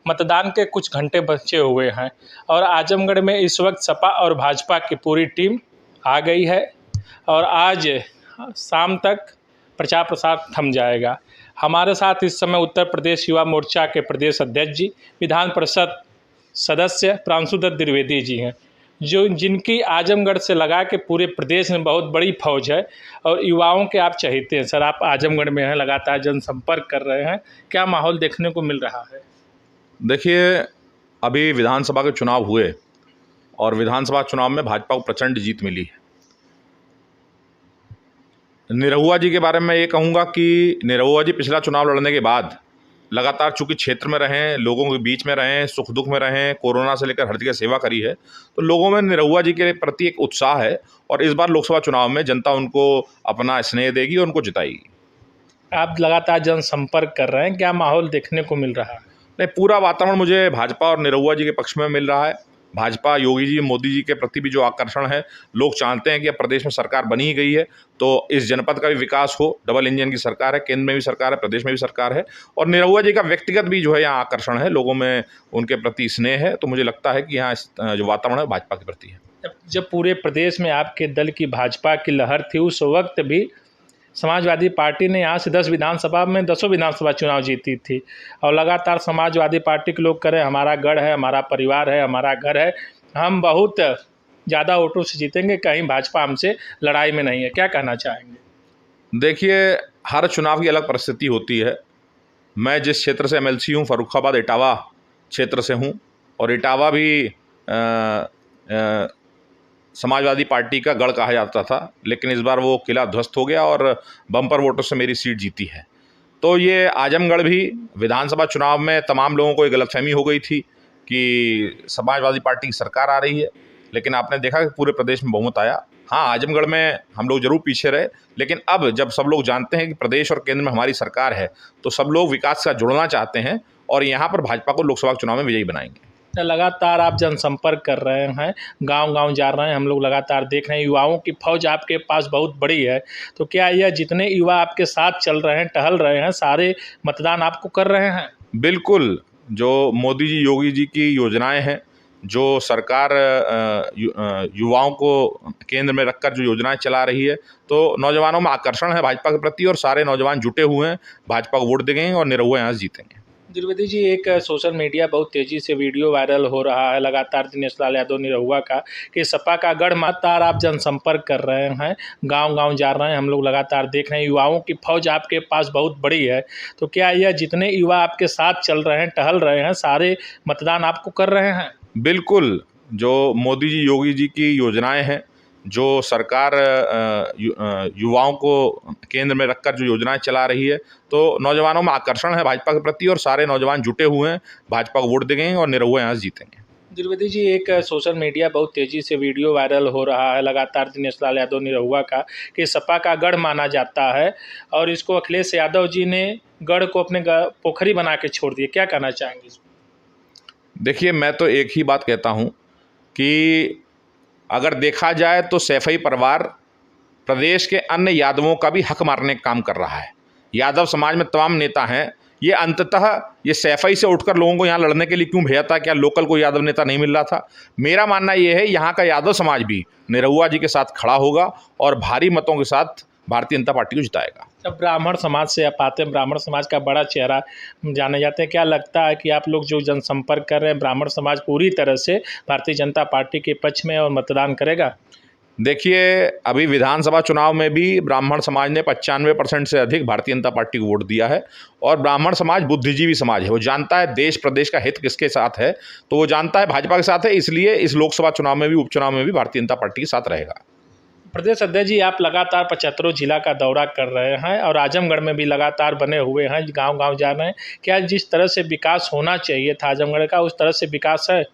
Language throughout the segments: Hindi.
मतदान के कुछ घंटे बचे हुए हैं और आजमगढ़ में इस वक्त सपा और भाजपा की पूरी टीम आ गई है और आज शाम तक प्रचार प्रसार थम जाएगा। हमारे साथ इस समय उत्तर प्रदेश युवा मोर्चा के प्रदेश अध्यक्ष जी, विधान परिषद सदस्य प्रांशुदत्त द्विवेदी जी हैं, जो जिनकी आजमगढ़ से लगा के पूरे प्रदेश में बहुत बड़ी फौज है और युवाओं के आप चहेते हैं। सर, आप आजमगढ़ में हैं, लगातार जनसंपर्क कर रहे हैं, क्या माहौल देखने को मिल रहा है? देखिए, अभी विधानसभा के चुनाव हुए और विधानसभा चुनाव में भाजपा को प्रचंड जीत मिली है। निरहुआ जी के बारे में ये कहूँगा कि निरहुआ जी पिछला चुनाव लड़ने के बाद लगातार चूंकि क्षेत्र में रहें, लोगों के बीच में रहें, सुख दुख में रहें, कोरोना से लेकर हर जगह सेवा करी है, तो लोगों में निरहुआ जी के प्रति एक उत्साह है और इस बार लोकसभा चुनाव में जनता उनको अपना स्नेह देगी और उनको जिताएगी। आप लगातार जनसंपर्क कर रहे हैं, क्या माहौल देखने को मिल रहा है? नहीं, पूरा वातावरण मुझे भाजपा और निरहुआ जी के पक्ष में मिल रहा है। भाजपा, योगी जी, मोदी जी के प्रति भी जो आकर्षण है, लोग चाहते हैं कि अब प्रदेश में सरकार बनी ही गई है तो इस जनपद का भी विकास हो। डबल इंजन की सरकार है, केंद्र में भी सरकार है, प्रदेश में भी सरकार है और निरहुआ जी का व्यक्तिगत भी जो है यहाँ आकर्षण है, लोगों में उनके प्रति स्नेह है। तो मुझे लगता है कि यहाँ जो वातावरण है भाजपा के प्रति है। जब पूरे प्रदेश में आपके दल की भाजपा की लहर थी, उस वक्त भी समाजवादी पार्टी ने यहाँ से 10 विधानसभा में 10 विधानसभा चुनाव जीती थी और लगातार समाजवादी पार्टी के लोग करें हमारा गढ़ है, हमारा परिवार है, हमारा घर है, हम बहुत ज़्यादा वोटों से जीतेंगे, कहीं भाजपा हमसे लड़ाई में नहीं है। क्या कहना चाहेंगे? देखिए, हर चुनाव की अलग परिस्थिति होती है। मैं जिस क्षेत्र से एमएलसी हूँ, फर्रुखाबाद इटावा क्षेत्र से हूँ और इटावा भी समाजवादी पार्टी का गढ़ कहा जाता था, लेकिन इस बार वो किला ध्वस्त हो गया और बम्पर वोटों से मेरी सीट जीती है। तो ये आजमगढ़ भी विधानसभा चुनाव में तमाम लोगों को एक गलतफहमी हो गई थी कि समाजवादी पार्टी की सरकार आ रही है, लेकिन आपने देखा कि पूरे प्रदेश में बहुमत आया। हाँ, आजमगढ़ में हम लोग जरूर पीछे रहे, लेकिन अब जब सब लोग जानते हैं कि प्रदेश और केंद्र में हमारी सरकार है तो सब लोग विकास का जुड़ना चाहते हैं और यहाँ पर भाजपा को लोकसभा चुनाव में विजयी बनाएंगे। लगातार आप जनसंपर्क कर रहे हैं, गांव-गांव जा रहे हैं, हम लोग लगातार देख रहे हैं, युवाओं की फौज आपके पास बहुत बड़ी है, तो क्या यह जितने युवा आपके साथ चल रहे हैं, टहल रहे हैं, सारे मतदान आपको कर रहे हैं? बिल्कुल, जो मोदी जी, योगी जी की योजनाएं हैं, जो सरकार युवाओं को केंद्र में रखकर जो योजनाएं चला रही है, तो नौजवानों में आकर्षण है भाजपा के प्रति और सारे नौजवान जुटे हुए हैं, भाजपा को वोट देंगे और निरहुआ यहाँ से जीतेंगे। द्विवेदी जी, एक सोशल मीडिया बहुत तेज़ी से वीडियो वायरल हो रहा है लगातार दिनेश लाल यादव निरहुआ का कि सपा का गढ़ लगातार आप जनसंपर्क कर रहे हैं, गांव-गांव जा रहे हैं, हम लोग लगातार देख रहे हैं, युवाओं की फौज आपके पास बहुत बड़ी है, तो क्या यह जितने युवा आपके साथ चल रहे हैं, टहल रहे हैं, सारे मतदान आपको कर रहे हैं? बिल्कुल, जो मोदी जी, योगी जी की योजनाएं हैं, जो सरकार युवाओं को केंद्र में रखकर जो योजनाएं चला रही है, तो नौजवानों में आकर्षण है भाजपा के प्रति और सारे नौजवान जुटे हुए हैं, भाजपा को वोट देंगे और निरहुआ यहाँ से जीतेंगे। द्विवेदी जी, एक सोशल मीडिया बहुत तेज़ी से वीडियो वायरल हो रहा है लगातार दिनेश लाल यादव निरहुआ का कि सपा का गढ़ माना जाता है और इसको अखिलेश यादव जी ने गढ़ को अपने पोखरी बना के छोड़ दिया, क्या कहना चाहेंगे इसमें? देखिए, मैं तो एक ही बात कहता हूँ कि अगर देखा जाए तो सैफई परिवार प्रदेश के अन्य यादवों का भी हक मारने का काम कर रहा है। यादव समाज में तमाम नेता हैं, ये अंततः ये सैफई से उठकर लोगों को यहाँ लड़ने के लिए क्यों भेजा था? क्या लोकल कोई यादव नेता नहीं मिल रहा था? मेरा मानना ये है यहाँ का यादव समाज भी निरहुआ जी के साथ खड़ा होगा और भारी मतों के साथ भारतीय जनता पार्टी को जिताएगा। अब ब्राह्मण समाज से आप आते हैं, ब्राह्मण समाज का बड़ा चेहरा जाने जाते हैं, क्या लगता है कि आप लोग जो जनसंपर्क कर रहे हैं, ब्राह्मण समाज पूरी तरह से भारतीय जनता पार्टी के पक्ष में और मतदान करेगा? देखिए, अभी विधानसभा चुनाव में भी ब्राह्मण समाज ने 95% से अधिक भारतीय जनता पार्टी को वोट दिया है और ब्राह्मण समाज बुद्धिजीवी समाज है। वो जानता है देश प्रदेश का हित किसके साथ है, तो वो जानता है भाजपा के साथ है, इसलिए इस लोकसभा चुनाव में भी, उपचुनाव में भी भारतीय जनता पार्टी के साथ रहेगा। प्रदेश अध्यक्ष जी, आप लगातार 75 जिला का दौरा कर रहे हैं और आजमगढ़ में भी लगातार बने हुए हैं, गांव-गांव जा रहे हैं, क्या जिस तरह से विकास होना चाहिए था आजमगढ़ का, उस तरह से विकास है?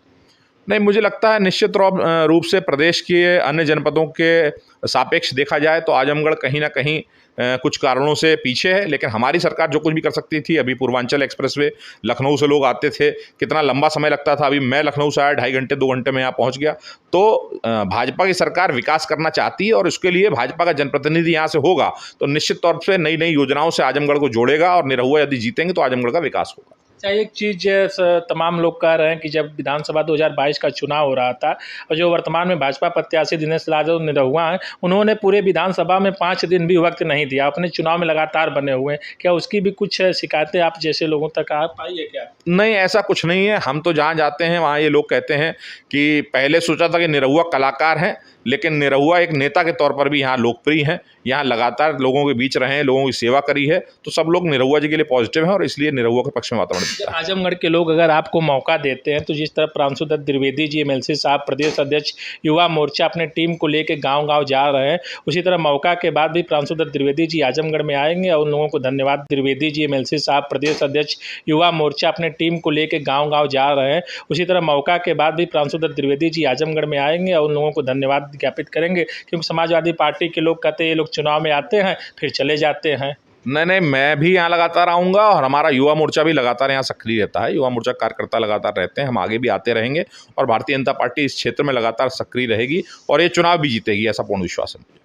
नहीं, मुझे लगता है निश्चित रूप से प्रदेश के अन्य जनपदों के सापेक्ष देखा जाए तो आजमगढ़ कहीं ना कहीं कुछ कारणों से पीछे है, लेकिन हमारी सरकार जो कुछ भी कर सकती थी, अभी पूर्वांचल एक्सप्रेसवे, लखनऊ से लोग आते थे, कितना लंबा समय लगता था, अभी मैं लखनऊ से आया 2.5 घंटे 2 घंटे में यहाँ पहुँच गया। तो भाजपा की सरकार विकास करना चाहती है और उसके लिए भाजपा का जनप्रतिनिधि यहाँ से होगा तो निश्चित तौर से नई नई योजनाओं से आजमगढ़ को जोड़ेगा और निरहुआ यदि जीतेंगे तो आजमगढ़ का विकास होगा। अच्छा, एक चीज़ तमाम लोग कह रहे हैं कि जब विधानसभा 2022 का चुनाव हो रहा था और जो वर्तमान में भाजपा प्रत्याशी दिनेश यादव निरहुआ हैं, उन्होंने पूरे विधानसभा में 5 दिन भी वक्त नहीं दिया, अपने चुनाव में लगातार बने हुए हैं। क्या उसकी भी कुछ शिकायतें आप जैसे लोगों तक आ पाई है क्या? नहीं, ऐसा कुछ नहीं है। हम तो जहाँ जाते हैं वहाँ ये लोग कहते हैं कि पहले सोचा था कि निरहुआ कलाकार हैं, लेकिन निरहुआ एक नेता के तौर पर भी यहाँ लोकप्रिय हैं, यहाँ लगातार लोगों के बीच रहे हैं, लोगों की सेवा करी है, तो सब लोग निरहुआ जी के लिए पॉजिटिव हैं और इसलिए निरहुआ के पक्ष में वातावरण दिखता है। आजमगढ़ के लोग अगर आपको मौका देते हैं तो जिस तरह प्रांशु दत्त द्विवेदी जी एमएलसी साहब प्रदेश अध्यक्ष युवा मोर्चा अपने टीम को लेकर गांव-गांव जा रहे हैं, उसी तरह मौका के बाद भी प्रांशु दत्त द्विवेदी जी आजमगढ़ में आएंगे और उन लोगों को धन्यवाद। द्विवेदी जी एमएलसी साहब प्रदेश अध्यक्ष युवा मोर्चा अपने टीम को लेकर गाँव-गाँव जा रहे हैं, उसी तरह मौका के बाद भी प्रांशु दत्त द्विवेदी जी आजमगढ़ में आएंगे और उन लोगों को धन्यवाद ज्ञापित करेंगे, क्योंकि समाजवादी पार्टी के लोग कहते हैं ये लोग चुनाव में आते हैं फिर चले जाते हैं। नहीं, मैं भी यहाँ लगातार आऊँगा और हमारा युवा मोर्चा भी लगातार यहाँ सक्रिय रहता है। युवा मोर्चा कार्यकर्ता लगातार रहते हैं, हम आगे भी आते रहेंगे और भारतीय जनता पार्टी इस क्षेत्र में लगातार सक्रिय रहेगी और ये चुनाव भी जीतेगी, ऐसा पूर्ण विश्वास है मुझे।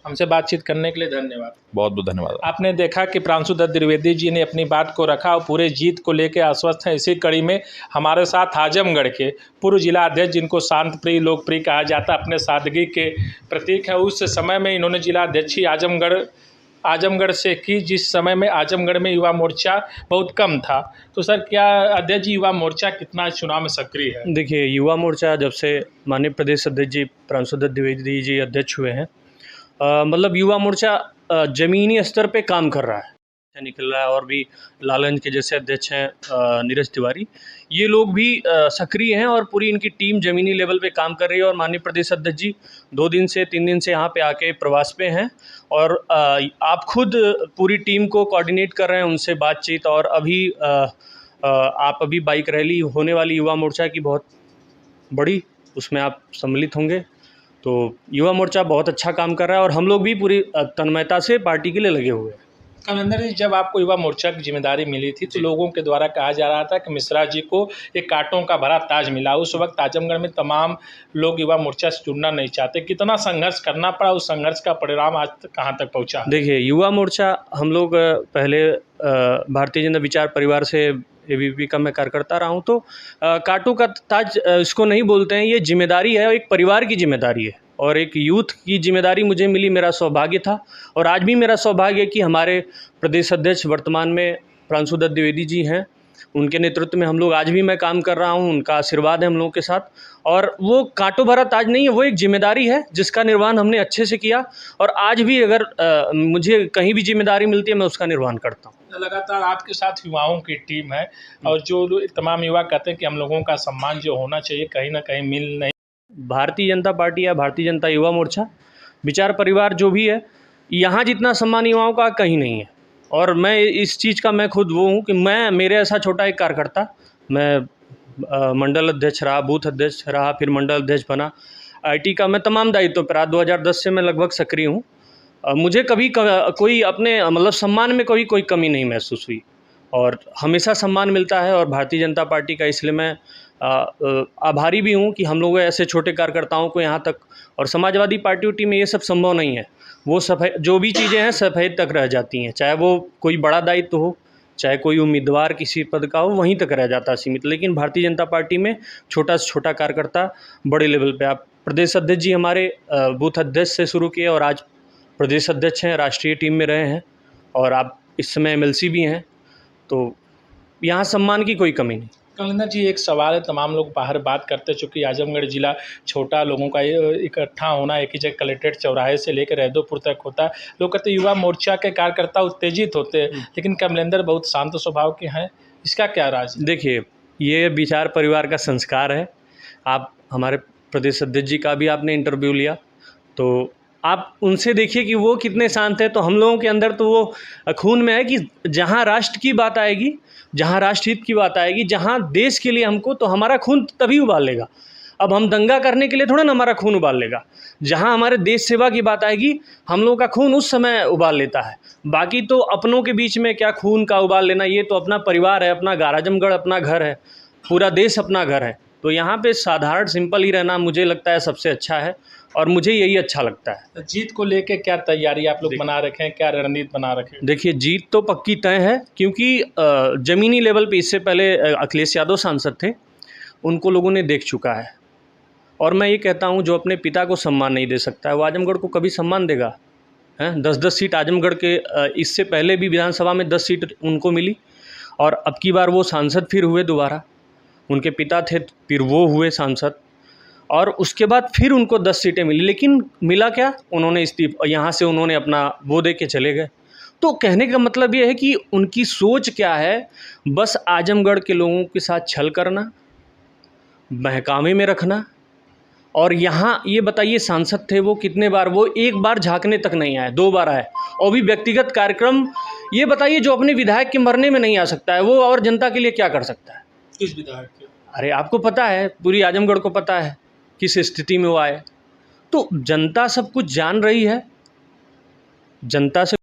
हमसे बातचीत करने के लिए धन्यवाद। बहुत बहुत धन्यवाद। आपने देखा कि प्रांशु दत्त द्विवेदी जी ने अपनी बात को रखा और पूरे जीत को लेकर आश्वस्त हैं। इसी कड़ी में हमारे साथ आजमगढ़ के पूर्व जिला अध्यक्ष, जिनको शांत प्रिय लोकप्रिय कहा जाता, अपने सादगी के प्रतीक है, उस समय में इन्होंने जिला अध्यक्ष ही आजमगढ़ से की, जिस समय में आजमगढ़ में युवा मोर्चा बहुत कम था। तो सर, क्या अध्यक्ष जी युवा मोर्चा कितना चुनाव में सक्रिय है? देखिए, युवा मोर्चा जब से माननीय प्रदेश अध्यक्ष जी प्रांशु दत्त द्विवेदी जी अध्यक्ष हुए हैं, मतलब युवा मोर्चा ज़मीनी स्तर पे काम कर रहा है, निकल रहा है। और भी लालगंज के जैसे अध्यक्ष हैं नीरज तिवारी, ये लोग भी सक्रिय हैं और पूरी इनकी टीम ज़मीनी लेवल पे काम कर रही है। और माननीय प्रदेश अध्यक्ष जी 2 दिन से 3 दिन से यहाँ पे आके प्रवास पे हैं और आप खुद पूरी टीम को कोऑर्डिनेट कर रहे हैं, उनसे बातचीत। और अभी आप अभी बाइक रैली होने वाली युवा मोर्चा की बहुत बड़ी, उसमें आप सम्मिलित होंगे। तो युवा मोर्चा बहुत अच्छा काम कर रहा है और हम लोग भी पूरी तन्मयता से पार्टी के लिए लगे हुए हैं। कमलेंदर जी, जब आपको युवा मोर्चा की जिम्मेदारी मिली थी तो लोगों के द्वारा कहा जा रहा था कि मिश्रा जी को एक कांटों का भरा ताज मिला। उस वक्त आजमगढ़ में तमाम लोग युवा मोर्चा से जुड़ना नहीं चाहते, कितना संघर्ष करना पड़ा, उस संघर्ष का परिणाम आज तक कहाँ तक पहुँचा? देखिए, युवा मोर्चा हम लोग पहले भारतीय जनता विचार परिवार से एबीवीपी का मैं कार्यकर्ता रहा हूँ, तो कांटों का ताज इसको नहीं बोलते हैं, ये जिम्मेदारी है, एक परिवार की जिम्मेदारी है और एक यूथ की जिम्मेदारी मुझे मिली, मेरा सौभाग्य था। और आज भी मेरा सौभाग्य है कि हमारे प्रदेश अध्यक्ष वर्तमान में प्रांशु दत्त द्विवेदी जी हैं, उनके नेतृत्व में हम लोग आज भी मैं काम कर रहा हूं, उनका आशीर्वाद है हम लोगों के साथ। और वो कांटों भरा ताज नहीं है, वो एक जिम्मेदारी है जिसका निर्वहन हमने अच्छे से किया और आज भी अगर मुझे कहीं भी जिम्मेदारी मिलती है मैं उसका निर्वहन करता हूँ। लगातार आपके साथ युवाओं की टीम है और जो तमाम युवा कहते हैं कि हम लोगों का सम्मान जो होना चाहिए कहीं ना कहीं मिल नहीं। भारतीय जनता पार्टी या भारतीय जनता युवा मोर्चा विचार परिवार जो भी है, यहाँ जितना सम्मान युवाओं का कहीं नहीं है। और मैं इस चीज़ का मैं खुद वो हूँ कि मेरे ऐसा छोटा एक कार्यकर्ता, मैं मंडल अध्यक्ष रहा, बूथ अध्यक्ष रहा, फिर मंडल अध्यक्ष बना, आईटी का मैं तमाम दायित्व पर रहा। 2010 से मैं लगभग सक्रिय हूँ। मुझे कभी कोई अपने मतलब सम्मान में कोई कमी नहीं महसूस हुई और हमेशा सम्मान मिलता है। और भारतीय जनता पार्टी का इसलिए मैं आभारी भी हूँ कि हम लोग ऐसे छोटे कार्यकर्ताओं को यहाँ तक, और समाजवादी पार्टी में ये सब संभव नहीं है। वो सफ़ेद जो भी चीज़ें हैं सफ़ेद तक रह जाती हैं, चाहे वो कोई बड़ा दायित्व हो, चाहे कोई उम्मीदवार किसी पद का हो, वहीं तक रह जाता सीमित। लेकिन भारतीय जनता पार्टी में छोटा से छोटा कार्यकर्ता बड़े लेवल पे, आप प्रदेश अध्यक्ष जी हमारे बूथ अध्यक्ष से शुरू किए और आज प्रदेश अध्यक्ष हैं, राष्ट्रीय टीम में रहे हैं और आप इस समय एमएलसी भी हैं, तो यहाँ सम्मान की कोई कमी नहीं। कमलेंदर जी, एक सवाल है, तमाम लोग बाहर बात करते हैं, चूँकि आजमगढ़ जिला छोटा, लोगों का इकट्ठा होना एक ही जगह कलेक्ट्रेट चौराहे से लेकर रहदोपुर तक होता है। लोग कहते हैं युवा मोर्चा के कार्यकर्ता उत्तेजित होते हैं, लेकिन कमलेंदर बहुत शांत स्वभाव के हैं, इसका क्या राज? देखिए, ये विचार परिवार का संस्कार है। आप हमारे प्रदेश अध्यक्ष जी का भी आपने इंटरव्यू लिया, तो आप उनसे देखिए कि वो कितने शांत हैं। तो हम लोगों के अंदर तो वो खून में है कि जहाँ राष्ट्र की बात आएगी, जहाँ राष्ट्रहित की बात आएगी, जहाँ देश के लिए हमको, तो हमारा खून तभी उबाल लेगा। अब हम दंगा करने के लिए थोड़ा ना हमारा खून उबाल लेगा। जहाँ हमारे देश सेवा की बात आएगी, हम लोगों का खून उस समय उबाल लेता है। बाकी तो अपनों के बीच में क्या खून का उबाल लेना, ये तो अपना परिवार है, अपना आजमगढ़ अपना घर है, पूरा देश अपना घर है। तो यहाँ पे साधारण सिंपल ही रहना मुझे लगता है सबसे अच्छा है। और मुझे यही अच्छा लगता है। जीत को लेके क्या तैयारी आप लोग बना रखे हैं, क्या रणनीति बना रखे हैं? देखिए, जीत तो पक्की तय है, क्योंकि ज़मीनी लेवल पे इससे पहले अखिलेश यादव सांसद थे, उनको लोगों ने देख चुका है। और मैं ये कहता हूँ, जो अपने पिता को सम्मान नहीं दे सकता है वो आजमगढ़ को कभी सम्मान देगा? हैं, 10-10 सीट आजमगढ़ के, इससे पहले भी विधानसभा में 10 सीट उनको मिली, और अब की बार वो सांसद फिर हुए दोबारा। उनके पिता थे, फिर वो हुए सांसद, और उसके बाद फिर उनको 10 सीटें मिली। लेकिन मिला क्या? उन्होंने इस्तीफा, यहाँ से उन्होंने अपना वो दे के चले गए। तो कहने का मतलब ये है कि उनकी सोच क्या है, बस आजमगढ़ के लोगों के साथ छल करना, बहकावे में रखना। और यहाँ ये बताइए, सांसद थे वो कितने बार, वो एक बार झांकने तक नहीं आए, 2 बार आए, और भी व्यक्तिगत कार्यक्रम। ये बताइए, जो अपने विधायक के मरने में नहीं आ सकता है, वो और जनता के लिए क्या कर सकता है? किस विधायक के? अरे आपको पता है, पूरी आजमगढ़ को पता है किस स्थिति में वो आए। तो जनता सब कुछ जान रही है, जनता से